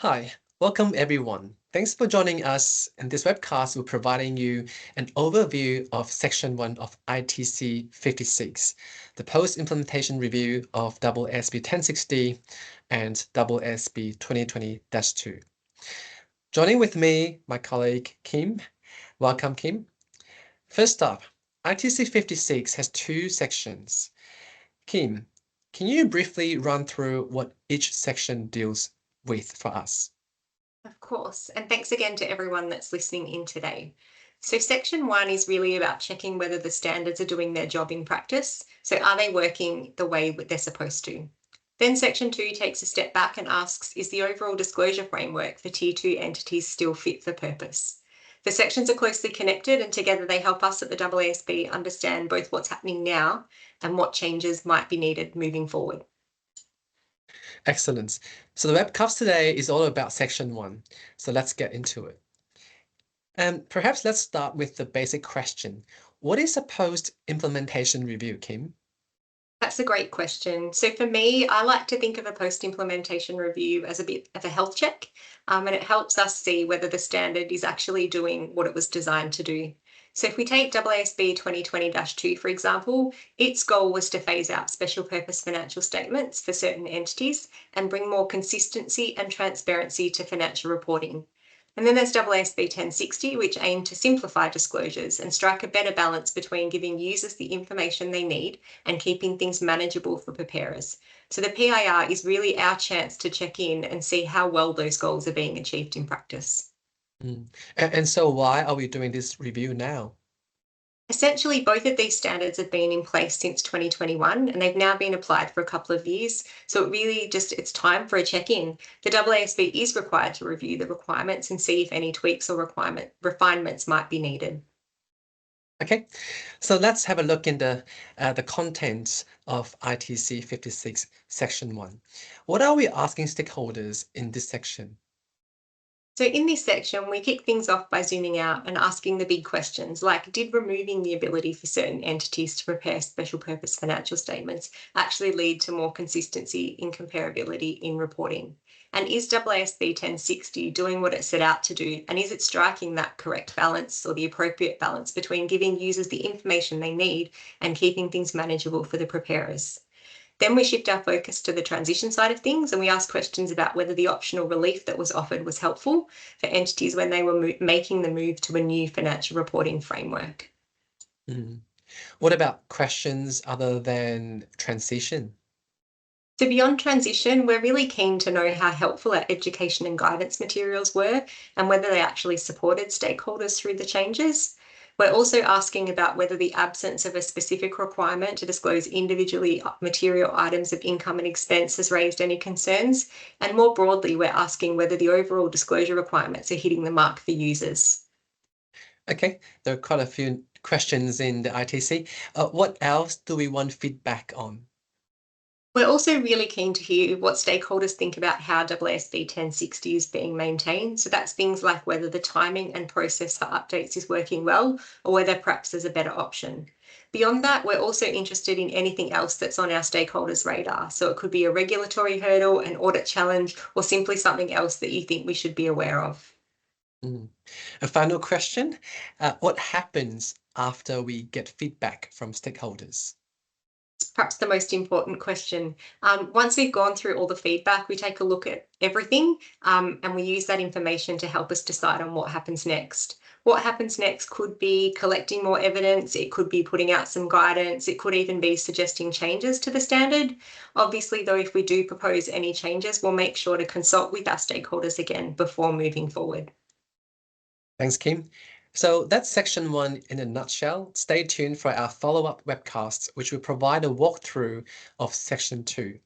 Hi, welcome everyone. Thanks for joining us in this webcast. We're providing you an overview of Section 1 of ITC 56, the post-implementation review of AASB 1060 and AASB 2020-2. Joining with me, my colleague Kim. Welcome, Kim. First up, ITC 56 has two sections. Kim, can you briefly run through what each section deals with for us? Of course, and thanks again to everyone that's listening in today. So section 1 is really about checking whether the standards are doing their job in practice. So are they working the way they're supposed to? Then section 2 takes a step back and asks, is the overall disclosure framework for Tier 2 entities still fit for purpose? The sections are closely connected and together they help us at the AASB understand both what's happening now and what changes might be needed moving forward. Excellent. So the webcast today is all about section 1. So let's get into it. And perhaps let's start with the basic question. What is a post-implementation review, Kim? That's a great question. So for me, I like to think of a post-implementation review as a bit of a health check, and it helps us see whether the standard is actually doing what it was designed to do. So if we take AASB 2020-2, for example, its goal was to phase out special purpose financial statements for certain entities and bring more consistency and transparency to financial reporting. And then there's AASB 1060, which aimed to simplify disclosures and strike a better balance between giving users the information they need and keeping things manageable for preparers. So the PIR is really our chance to check in and see how well those goals are being achieved in practice. And so why are we doing this review now? Essentially, both of these standards have been in place since 2021 and they've now been applied for a couple of years. So it really it's time for a check-in. The AASB is required to review the requirements and see if any tweaks or refinements might be needed. Okay, so let's have a look in the contents of ITC 56 Section 1. What are we asking stakeholders in this section? So in this section, we kick things off by zooming out and asking the big questions like, did removing the ability for certain entities to prepare special purpose financial statements actually lead to more consistency in comparability in reporting? And is AASB 1060 doing what it set out to do? And is it striking that correct balance or the appropriate balance between giving users the information they need and keeping things manageable for the preparers? Then we shift our focus to the transition side of things and we ask questions about whether the optional relief that was offered was helpful for entities when they were making the move to a new financial reporting framework. Mm. What about questions other than transition? So beyond transition, we're really keen to know how helpful our education and guidance materials were and whether they actually supported stakeholders through the changes. We're also asking about whether the absence of a specific requirement to disclose individually material items of income and expense has raised any concerns. And more broadly, we're asking whether the overall disclosure requirements are hitting the mark for users. Okay, there are quite a few questions in the ITC. What else do we want feedback on? We're also really keen to hear what stakeholders think about how AASB 1060 is being maintained. So that's things like whether the timing and process for updates is working well or whether perhaps there's a better option. Beyond that, we're also interested in anything else that's on our stakeholders' radar. So it could be a regulatory hurdle, an audit challenge, or simply something else that you think we should be aware of. Mm. A final question. What happens after we get feedback from stakeholders? Perhaps the most important question. Once we've gone through all the feedback, we take a look at everything and we use that information to help us decide on what happens next. What happens next could be collecting more evidence, it could be putting out some guidance, it could even be suggesting changes to the standard. Obviously, though, if we do propose any changes, we'll make sure to consult with our stakeholders again before moving forward. Thanks, Kim. So that's section 1 in a nutshell. Stay tuned for our follow-up webcasts, which will provide a walkthrough of section 2.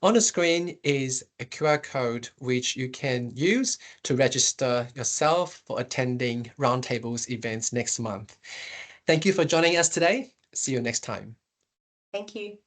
On the screen is a QR code which you can use to register yourself for attending Roundtables events next month. Thank you for joining us today. See you next time. Thank you.